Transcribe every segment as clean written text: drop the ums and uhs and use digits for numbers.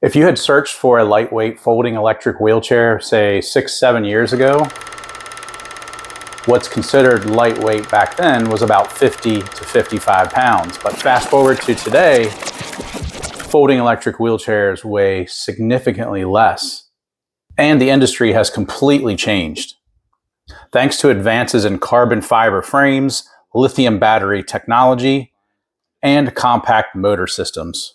If you had searched for a lightweight folding electric wheelchair, say 6-7 years ago, what's considered lightweight back then was about 50 to 55 pounds. But fast forward to today, folding electric wheelchairs weigh significantly less. And the industry has completely changed. Thanks to advances in carbon fiber frames, lithium battery technology, and compact motor systems.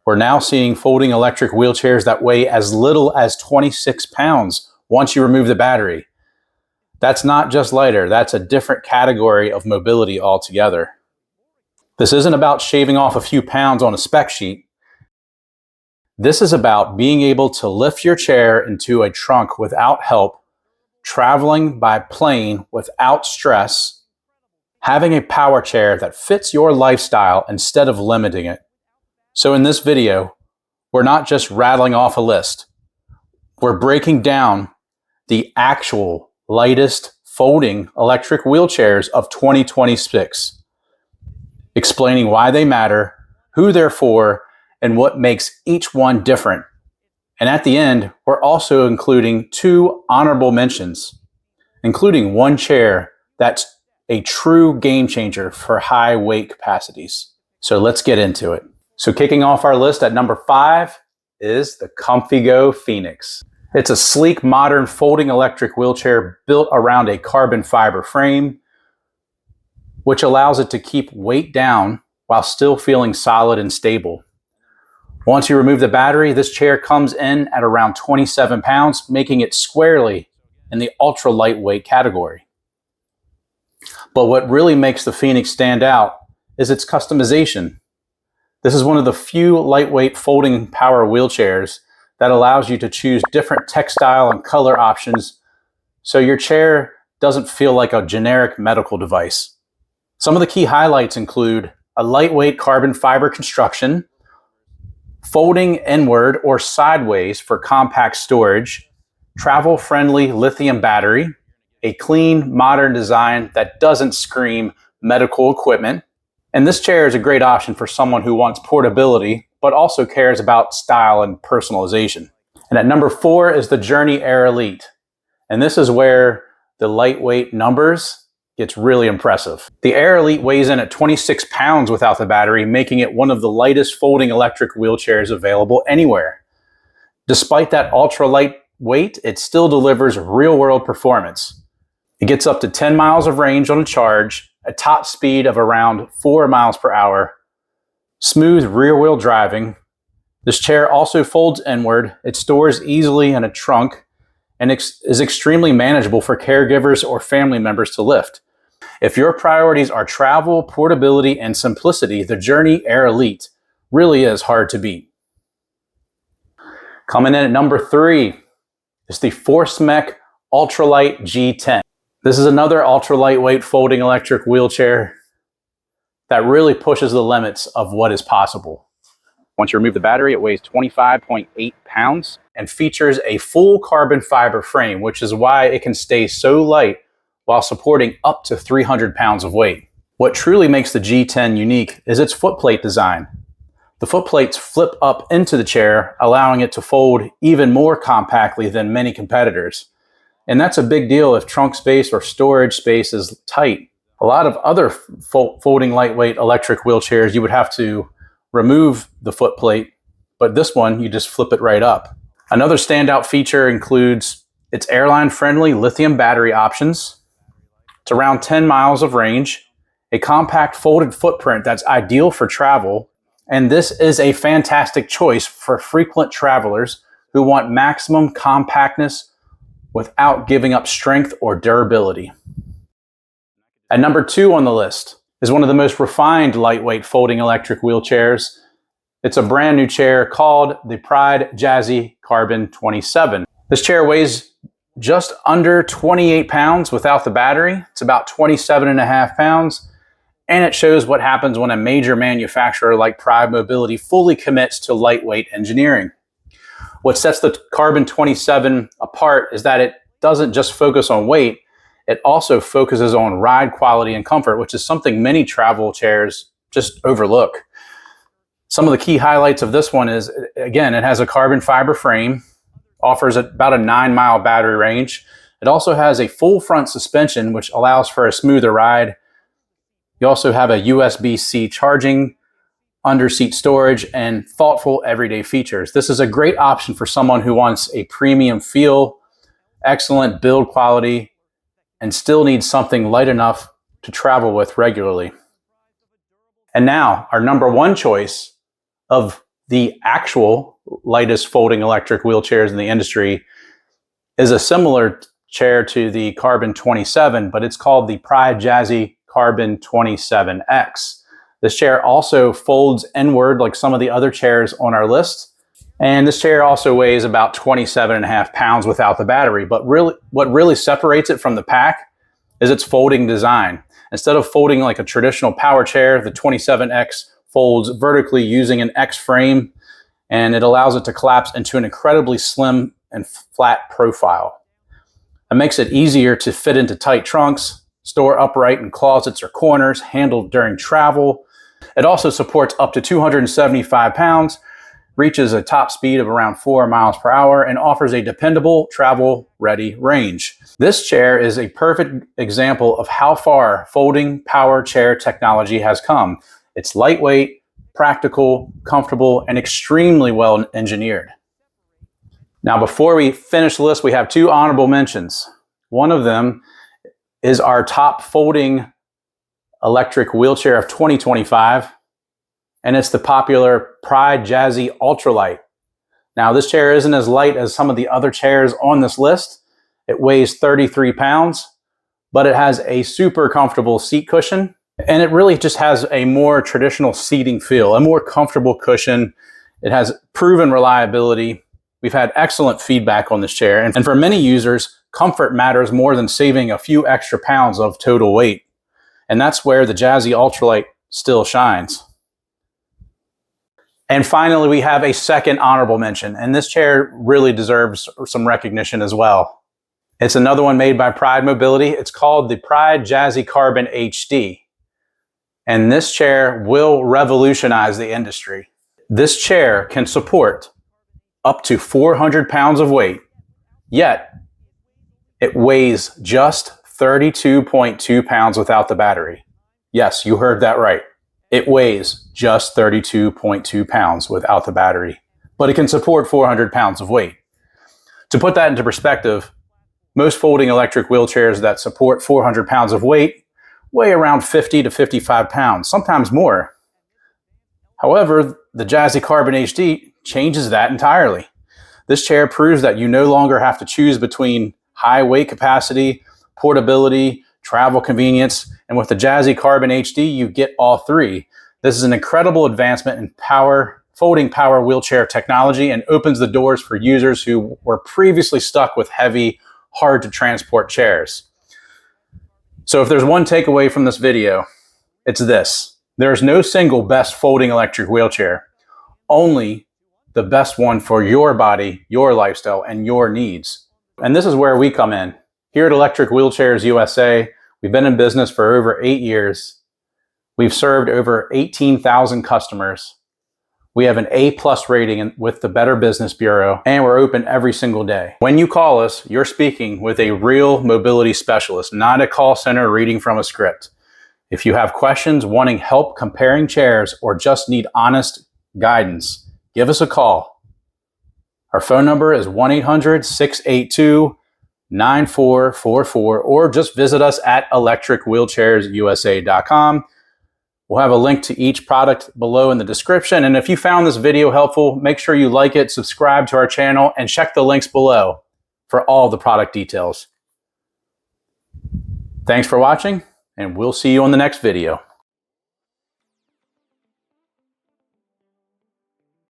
We're now seeing folding electric wheelchairs that weigh as little as 26 pounds once you remove the battery. That's not just lighter, that's a different category of mobility altogether. This isn't about shaving off a few pounds on a spec sheet. This is about being able to lift your chair into a trunk without help, traveling by plane without stress, having a power chair that fits your lifestyle instead of limiting it. So in this video, we're not just rattling off a list. We're breaking down the actual lightest folding electric wheelchairs of 2026, explaining why they matter, who they're for, and what makes each one different. And at the end, we're also including 2 honorable mentions, including one chair that's a true game changer for high weight capacities. So let's get into it. So kicking off our list at number 5 is the ComfyGo Phoenix. It's a sleek, modern folding electric wheelchair built around a carbon fiber frame, which allows it to keep weight down while still feeling solid and stable. Once you remove the battery, this chair comes in at around 27 pounds, making it squarely in the ultra lightweight category. But what really makes the Phoenix stand out is its customization. This is one of the few lightweight folding power wheelchairs that allows you to choose different textile and color options so your chair doesn't feel like a generic medical device. Some of the key highlights include a lightweight carbon fiber construction, folding inward or sideways for compact storage, travel-friendly lithium battery, a clean, modern design that doesn't scream medical equipment. And this chair is a great option for someone who wants portability, but also cares about style and personalization. And at number 4 is the Journey Air Elite. And this is where the lightweight numbers gets really impressive. The Air Elite weighs in at 26 pounds without the battery, making it one of the lightest folding electric wheelchairs available anywhere. Despite that ultra light weight, it still delivers real-world performance. It gets up to 10 miles of range on a charge, a top speed of around 4 miles per hour, smooth rear-wheel driving. This chair also folds inward. It stores easily in a trunk and is extremely manageable for caregivers or family members to lift. If your priorities are travel, portability, and simplicity, the Journey Air Elite really is hard to beat. Coming in at number 3 is the Forcemech Ultralight G10. This is another ultra lightweight folding electric wheelchair that really pushes the limits of what is possible. Once you remove the battery, it weighs 25.8 pounds and features a full carbon fiber frame, which is why it can stay so light while supporting up to 300 pounds of weight. What truly makes the G10 unique is its footplate design. The footplates flip up into the chair, allowing it to fold even more compactly than many competitors. And that's a big deal if trunk space or storage space is tight. A lot of other folding lightweight electric wheelchairs, you would have to remove the footplate, but this one, you just flip it right up. Another standout feature includes its airline-friendly lithium battery options. It's around 10 miles of range, a compact folded footprint that's ideal for travel, and this is a fantastic choice for frequent travelers who want maximum compactness without giving up strength or durability. At number 2 on the list is one of the most refined lightweight folding electric wheelchairs. It's a brand new chair called the Pride Jazzy Carbon 27. This chair weighs just under 28 pounds without the battery. It's about 27.5 pounds. And it shows what happens when a major manufacturer like Pride Mobility fully commits to lightweight engineering. What sets the Carbon 27 apart is that it doesn't just focus on weight, it also focuses on ride quality and comfort, which is something many travel chairs just overlook. Some of the key highlights of this one is, again, it has a carbon fiber frame, offers about a 9-mile battery range. It also has a full front suspension, which allows for a smoother ride. You also have a USB-C charging, under-seat storage, and thoughtful everyday features. This is a great option for someone who wants a premium feel, excellent build quality, and still needs something light enough to travel with regularly. And now, our number one choice of the actual lightest folding electric wheelchairs in the industry is a similar chair to the Carbon 27, but it's called the Pride Jazzy Carbon 27X. This chair also folds inward like some of the other chairs on our list. And this chair also weighs about 27.5 pounds without the battery. But what really separates it from the pack is its folding design. Instead of folding like a traditional power chair, the 27X folds vertically using an X frame, and it allows it to collapse into an incredibly slim and flat profile. It makes it easier to fit into tight trunks, store upright in closets or corners, handled during travel. It also supports up to 275 pounds, reaches a top speed of around 4 miles per hour, and offers a dependable travel-ready range. This chair is a perfect example of how far folding power chair technology has come. It's lightweight, practical, comfortable, and extremely well engineered. Now, before we finish the list, we have two honorable mentions. One of them is our top folding electric wheelchair of 2025, and it's the popular Pride Jazzy Ultralight. Now, this chair isn't as light as some of the other chairs on this list. It weighs 33 pounds, but it has a super comfortable seat cushion, and it really just has a more traditional seating feel, a more comfortable cushion. It has proven reliability. We've had excellent feedback on this chair, and for many users, comfort matters more than saving a few extra pounds of total weight. And that's where the Jazzy Ultralight still shines. And finally, we have a second honorable mention, and this chair really deserves some recognition as well. It's another one made by Pride Mobility. It's called the Pride Jazzy Carbon HD. And this chair will revolutionize the industry. This chair can support up to 400 pounds of weight, yet it weighs just 32.2 pounds without the battery. Yes, you heard that right. It weighs just 32.2 pounds without the battery, but it can support 400 pounds of weight. To put that into perspective, most folding electric wheelchairs that support 400 pounds of weight weigh around 50 to 55 pounds, sometimes more. However, the Jazzy Carbon HD changes that entirely. This chair proves that you no longer have to choose between high weight capacity, portability, travel convenience, and with the Jazzy Carbon HD, you get all three. This is an incredible advancement in folding power wheelchair technology, and opens the doors for users who were previously stuck with heavy, hard to transport chairs. So if there's one takeaway from this video, it's this: there's no single best folding electric wheelchair, only the best one for your body, your lifestyle, and your needs. And this is where we come in. Here at Electric Wheelchairs USA, we've been in business for over 8 years. We've served over 18,000 customers. We have an A+ rating with the Better Business Bureau, and we're open every single day. When you call us, you're speaking with a real mobility specialist, not a call center reading from a script. If you have questions, wanting help comparing chairs, or just need honest guidance, give us a call. Our phone number is 1-800-682-9444, or just visit us at electricwheelchairsusa.com. We'll have a link to each product below in the description. And if you found this video helpful, make sure you like it, subscribe to our channel, and check the links below for all the product details. Thanks for watching, and we'll see you on the next video.